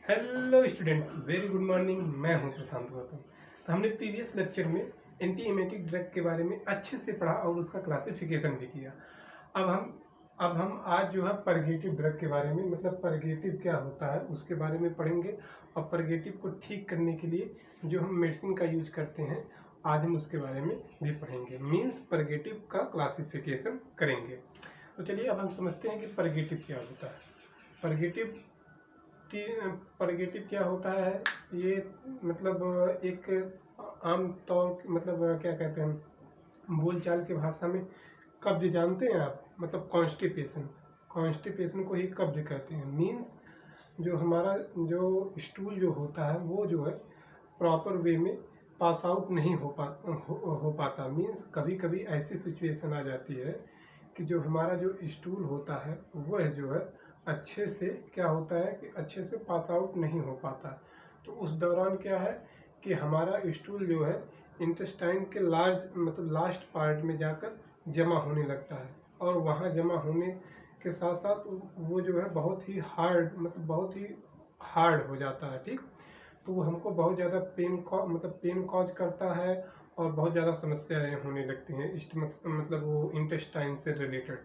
Hello students, very good morning. मैं हूं प्रशांत गौतम। तो हमने प्रीवियस लेक्चर में एंटी एमेटिक ड्रग के बारे में अच्छे से पढ़ा और उसका क्लासिफिकेशन भी किया। अब हम आज जो है परगेटिव ड्रग के बारे में, मतलब परगेटिव क्या होता है उसके बारे में पढ़ेंगे। और परगेटिव को ठीक करने के लिए जो हम मेडिसिन का यूज करते हैं, आज हम उसके बारे में भी पढ़ेंगे। मीन्स परगेटिव का क्लासिफिकेशन करेंगे। तो चलिए अब हम समझते हैं कि परगेटिव क्या होता है। परगेटिव क्या होता है, ये मतलब एक आम तौर, मतलब क्या कहते हैं बोलचाल की भाषा में, कब्ज जानते हैं आप, मतलब कॉन्स्टिपेशन को ही कब्ज कहते हैं। मीन्स जो हमारा जो स्टूल जो होता है वो जो है प्रॉपर वे में पास आउट नहीं हो पाता। मीन्स कभी कभी ऐसी सिचुएशन आ जाती है कि जो हमारा जो स्टूल होता है वह जो है अच्छे से क्या होता है कि अच्छे से पास आउट नहीं हो पाता। तो उस दौरान क्या है कि हमारा स्टूल जो है इंटेस्टाइन के लास्ट पार्ट में जाकर जमा होने लगता है, और वहाँ जमा होने के साथ साथ वो जो है बहुत ही हार्ड हो जाता है। ठीक, तो वो हमको बहुत ज़्यादा पेन कॉज करता है और बहुत ज़्यादा समस्याएं होने लगती हैं स्टमक, मतलब वो इंटेस्टाइन से रिलेटेड।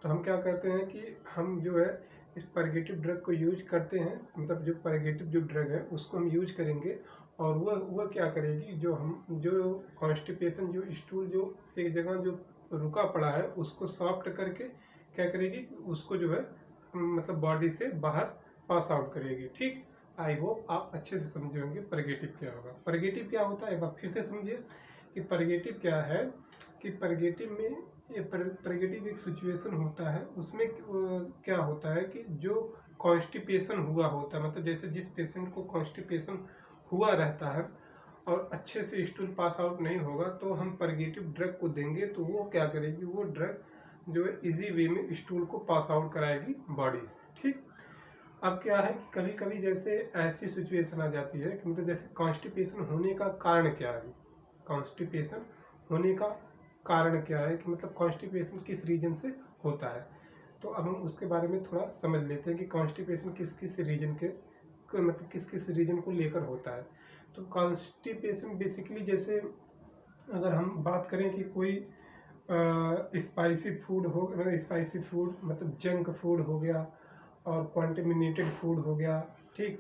तो हम क्या करते हैं कि हम जो है इस परगेटिव ड्रग को यूज करते हैं, मतलब जो परगेटिव जो ड्रग है उसको हम यूज करेंगे। और वह क्या करेगी, जो कॉन्स्टिपेशन, जो स्टूल जो एक जगह जो रुका पड़ा है उसको सॉफ्ट करके क्या करेगी, उसको जो है मतलब बॉडी से बाहर पास आउट करेगी। ठीक, आई होप आप अच्छे से समझे होंगे परगेटिव क्या होगा। परगेटिव क्या होता है एक बार फिर से समझिए कि परगेटिव क्या है। कि परगेटिव में परगेटिव एक सिचुएशन होता है, उसमें क्या होता है कि जो कॉन्स्टिपेशन हुआ होता है, मतलब जैसे जिस पेशेंट को कॉन्स्टिपेशन हुआ रहता है और अच्छे से स्टूल पास आउट नहीं होगा, तो हम परगेटिव ड्रग को देंगे तो वो क्या करेगी, वो ड्रग जो है इजी वे में स्टूल को पास आउट कराएगी बॉडी से। ठीक, अब क्या है कि कभी कभी जैसे ऐसी सिचुएशन आ जाती है कि मतलब जैसे कॉन्स्टिपेशन होने का कारण क्या है, कॉन्स्टिपेशन होने का कारण क्या है, कि मतलब कॉन्स्टिपेशन किस रीजन से होता है। तो अब हम उसके बारे में थोड़ा समझ लेते हैं कि कॉन्स्टिपेशन किस किस रीजन मतलब किस किस रीजन को लेकर होता है। तो कॉन्स्टिपेशन बेसिकली, जैसे अगर हम बात करें कि कोई स्पाइसी फूड हो, मतलब स्पाइसी फूड मतलब जंक फूड हो गया और कॉन्टेमिनेटेड फूड हो गया। ठीक,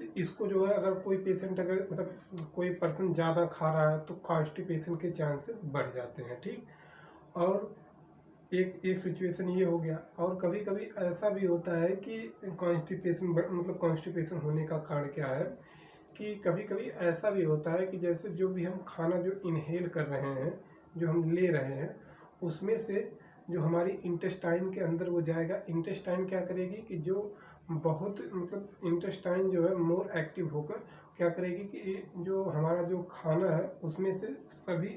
तो इसको जो है अगर कोई पेशेंट, अगर मतलब कोई पर्सन ज़्यादा खा रहा है तो कॉन्स्टिपेशन के चांसेस बढ़ जाते हैं। ठीक, और एक एक सिचुएशन ये हो गया। और कभी कभी ऐसा भी होता है कि कॉन्स्टिपेशन होने का कारण क्या है, कि कभी कभी ऐसा भी होता है कि जैसे जो भी हम खाना जो इनहेल कर रहे हैं, जो हम ले रहे हैं, उसमें से जो हमारी इंटेस्टाइन के अंदर वो जाएगा। इंटेस्टाइन क्या करेगी कि जो बहुत मतलब इंटेस्टाइन जो है मोर एक्टिव होकर क्या करेगी कि जो हमारा जो खाना है उसमें से सभी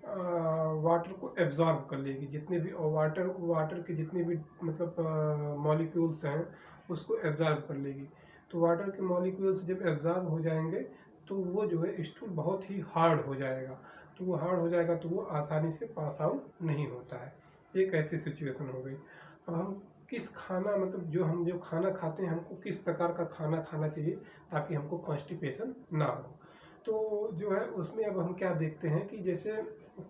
वाटर को एब्जॉर्ब कर लेगी। जितने भी वाटर के जितने भी मतलब मॉलिक्यूल्स हैं उसको एब्जॉर्ब कर लेगी। तो वाटर के मॉलिक्यूल्स जब एब्जॉर्ब हो जाएंगे तो वो जो है स्टूल बहुत ही हार्ड हो जाएगा। तो वो हार्ड हो जाएगा तो वो आसानी से पास आउट नहीं होता है। एक ऐसी सिचुएशन हो गई। अब हम किस खाना, मतलब जो खाना खाते हैं हमको किस प्रकार का खाना खाना चाहिए ताकि हमको कॉन्स्टिपेशन ना हो। तो जो है उसमें अब हम क्या देखते हैं कि जैसे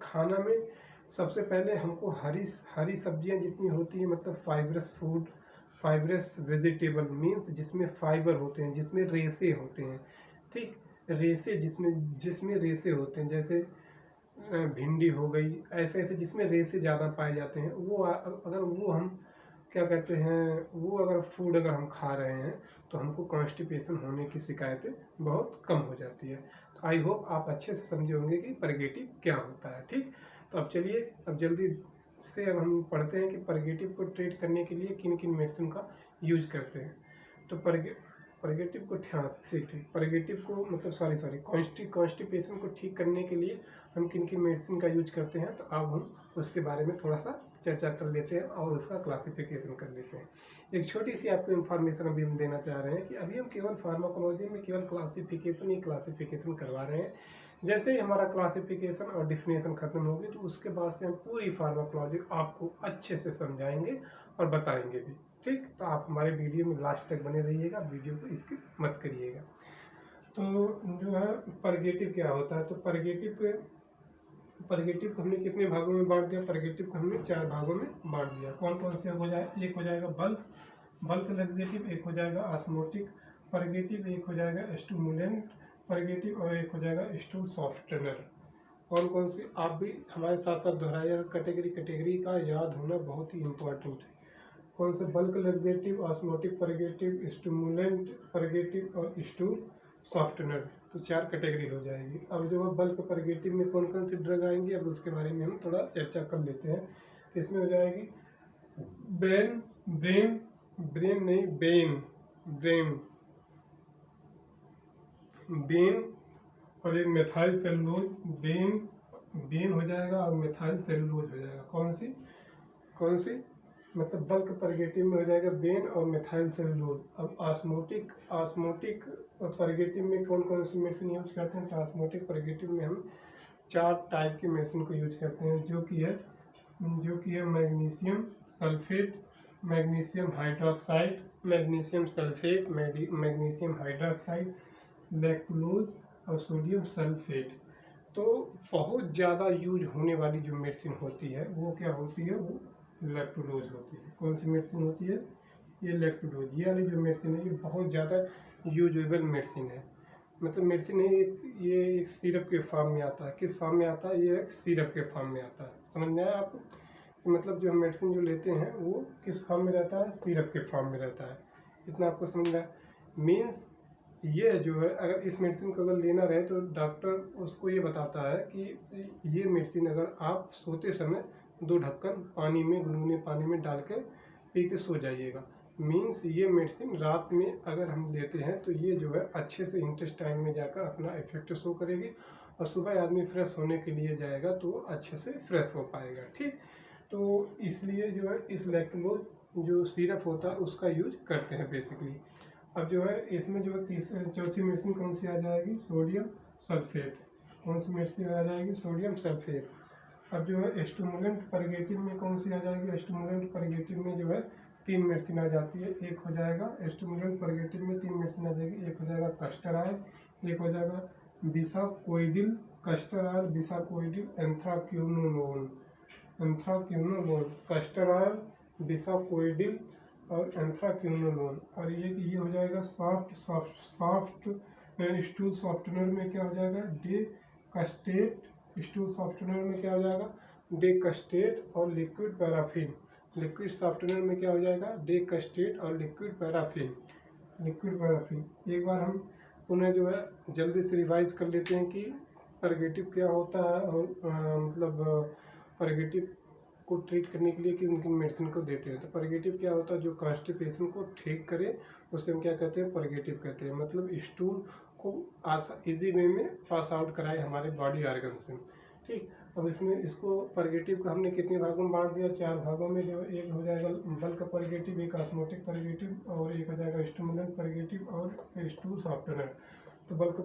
खाना में सबसे पहले हमको हरी सब्जियां जितनी होती हैं, मतलब फाइबरस वेजिटेबल, मीन्स जिसमें फाइबर होते हैं, जिसमें रेसे होते हैं। ठीक, रेसे जिसमें रेसे होते हैं, जैसे भिंडी हो गई, ऐसे ऐसे जिसमें रेसे ज़्यादा पाए जाते हैं, अगर वो हम क्या कहते हैं, वो अगर फूड अगर हम खा रहे हैं तो हमको कॉन्स्टिपेशन होने की शिकायतें बहुत कम हो जाती है। तो आई होप आप अच्छे से समझे होंगे कि परगेटिव क्या होता है। ठीक, तो अब चलिए अब जल्दी से अब हम पढ़ते हैं कि परगेटिव को ट्रीट करने के लिए किन किन मेडिसिन का यूज करते हैं। तो परगेटिव को ठीक परगेटिव को मतलब सॉरी कॉन्स्टिपेशन को ठीक करने के लिए हम किन किन मेडिसिन का यूज करते हैं, तो अब हम उसके बारे में थोड़ा सा चर्चा कर लेते हैं और उसका क्लासिफिकेशन कर लेते हैं। एक छोटी सी आपको इन्फॉर्मेशन अभी हम देना चाह रहे हैं कि अभी हम केवल फार्माकोलॉजी में केवल क्लासिफिकेशन करवा रहे हैं। जैसे ही हमारा क्लासिफिकेशन और डिफिनेशन खत्म होगी तो उसके बाद से हम पूरी फार्माकोलॉजी आपको अच्छे से समझाएंगे और बताएंगे भी। ठीक, तो आप हमारे वीडियो में लास्ट तक बने रहिएगा, वीडियो को स्किप मत करिएगा। तो जो है परगेटिव क्या होता है, तो परगेटिव को हमने कितने भागों में बांट दिया, परगेटिव को हमने 4 भागों में बांट दिया। कौन कौन से हो जाए, एक हो जाएगा बल्क लग्जेटिव, एक हो जाएगा ऑस्मोटिक परगेटिव, एक हो जाएगा स्टिमुलेंट परगेटिव और एक हो जाएगा स्टूल सॉफ्टनर। कौन कौन से आप भी हमारे साथ साथ दोहराइएगा, कैटेगरी का याद होना बहुत ही इम्पोर्टेंट है। कौन से, bulk laxative, osmotic purgative, stimulant purgative और स्टूल सॉफ्टनर। तो 4 कैटेगरी हो जाएगी। अब जो है बल्क परगेटिव में कौन कौन सी ड्रग आएंगी, अब उसके बारे में हम थोड़ा चर्चा कर लेते हैं। इसमें हो जाएगी बेन और एक मेथाइल सेलुलोज। बेन हो जाएगा और मेथाइल सेलुलोज हो जाएगा। कौन सी मतलब बल्क परगेटिव में हो जाएगा बेन और मेथाइल सेलुलोज। अब ऑस्मोटिक परगेटिव में कौन कौन सी मेडिसिन यूज करते हैं, तो ऑस्मोटिक परगेटिव में हम 4 टाइप की मेडिसिन को यूज करते हैं, जो कि है magnesium sulphate, magnesium hydroxide, magnesium sulphate, magnesium hydroxide, lactulose और सोडियम सल्फेट। तो बहुत ज़्यादा यूज होने वाली जो मेडिसिन होती है वो क्या होती है, वो लैक्टुलोज होती है। कौन सी मेडिसिन होती है, ये लैक्टुलोज। ये वाली जो मेडिसिन है ये बहुत ज़्यादा यूजेबल मेडिसिन है। मतलब मेडिसिन है ये एक सिरप के फॉर्म में आता है। किस फॉर्म में आता है, ये एक सिरप के फॉर्म में आता है। समझ में आया आपको, मतलब जो हम मेडिसिन जो लेते हैं वो किस फॉर्म में रहता है, सिरप के फॉर्म में रहता है। इतना आपको समझ में आया। मीन्स ये जो है, अगर इस मेडिसिन को अगर लेना रहे तो डॉक्टर उसको ये बताता है कि ये मेडिसिन अगर आप सोते समय 2 ढक्कन पानी में, गुनगुने पानी में डाल के पी के सो जाइएगा। मीन्स ये मेडिसिन रात में अगर हम लेते हैं तो ये जो है अच्छे से इंटेस्टाइन में जाकर अपना इफेक्ट शो करेगी और सुबह आदमी फ्रेश होने के लिए जाएगा तो अच्छे से फ्रेश हो पाएगा। ठीक, तो इसलिए जो है इस लैक्टुलोज जो सिरप होता है उसका यूज करते हैं बेसिकली। अब जो है इसमें जो है चौथी मेडिसिन कौन सी आ जाएगी, सोडियम सल्फेट। कौन सी मेडिसिन आ जाएगी, सोडियम सल्फेट। अब जो है स्टिमुलेंट परगेटिव में कौन सी आ जाएगी, स्टिमुलेंट परगेटिव में जो है 3 मेडिसिन आ जाती है। एक हो जाएगा स्टिमुलेंट परगेटिव में 3 मेडिसिन आ जाएगी। एक हो जाएगा कैस्टर ऑयल, एक हो जाएगा बिसाकोइडिल, कैस्टर ऑयल, बिसाकोइडिल, एंथ्राक्विनोलोन, कैस्टर ऑयल, बिसाकोइडिल और एंथ्राक्विनोलोन। और ये हो जाएगा सॉफ्ट स्टूल सॉफ्टनर में क्या हो जाएगा, डे कस्टेट। स्टूल सॉफ्टनर में क्या हो जाएगा, डे कस्टेट और लिक्विड पैराफिन। लिक्विड सॉफ्टनर में क्या हो जाएगा, डे कस्टेट और लिक्विड पैराफिन। एक बार हम पुनः जो है जल्दी से रिवाइज कर लेते हैं कि परगेटिव क्या होता है और मतलब परगेटिव को ट्रीट करने के लिए किन किन मेडिसिन को देते हैं। तो परगेटिव क्या होता है, जो कॉन्स्टिपेशन को ठीक करे उसे हम क्या कहते हैं, परगेटिव कहते हैं। मतलब स्टूल को इजी वे में पास आउट कराए हमारे बॉडी ऑर्गन से। ठीक, अब इसको परगेटिव को हमने कितने भागों में बांट दिया, 4 भागों में। जो एक हो जाएगा बल्क परगेटिव, एक ऑस्मोटिक परगेटिव और एक हो जाएगा स्टिमुलेंट परगेटिव और स्टूल सॉफ्टनर। तो बल्क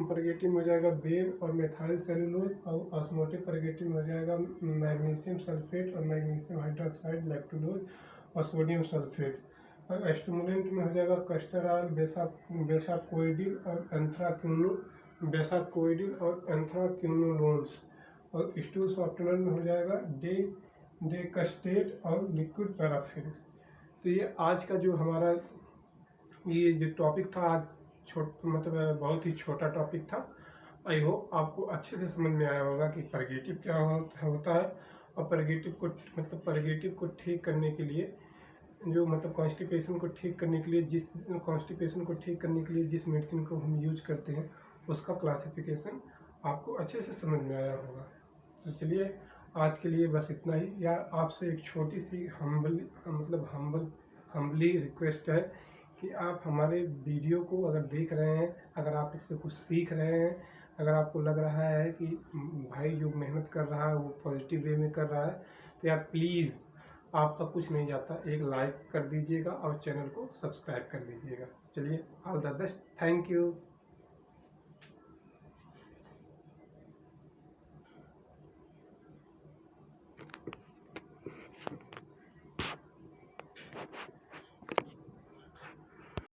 परगेटिव में हो जाएगा बेन और मेथाइल सेलुलोज और ऑस्मोटिक परगेटिव में हो जाएगा मैग्नीशियम सल्फेट और मैग्नीशियम हाइड्रोक्साइड, लैक्टुलोज और सोडियम सल्फेट। और स्टिमुलेंट में हो जाएगा कैस्टर ऑयल, बेसाकोइडिल और एंथ्राक्विनोलोन्स। और स्टूल सॉफ्टनर में हो जाएगा डेकस्टेट और लिक्विड पैराफिन। तो ये आज का जो हमारा ये जो टॉपिक था, आज मतलब बहुत ही छोटा टॉपिक था। आई होप आपको अच्छे से समझ में आया होगा कि परगेटिव क्या होता है और परगेटिव को ठीक करने के लिए जो मतलब कॉन्स्टिपेशन को ठीक करने के लिए जिस मेडिसिन को हम यूज करते हैं उसका क्लासिफिकेशन आपको अच्छे से समझ में आया होगा। तो चलिए आज के लिए बस इतना ही। या आपसे एक छोटी सी हम्बली रिक्वेस्ट है कि आप हमारे वीडियो को अगर देख रहे हैं, अगर आप इससे कुछ सीख रहे हैं, अगर आपको लग रहा है कि भाई जो मेहनत कर रहा है वो पॉजिटिव वे में कर रहा है, तो यार प्लीज़ आपका कुछ नहीं जाता, एक लाइक कर दीजिएगा और चैनल को सब्सक्राइब कर लीजिएगा। चलिए, all the best, thank you.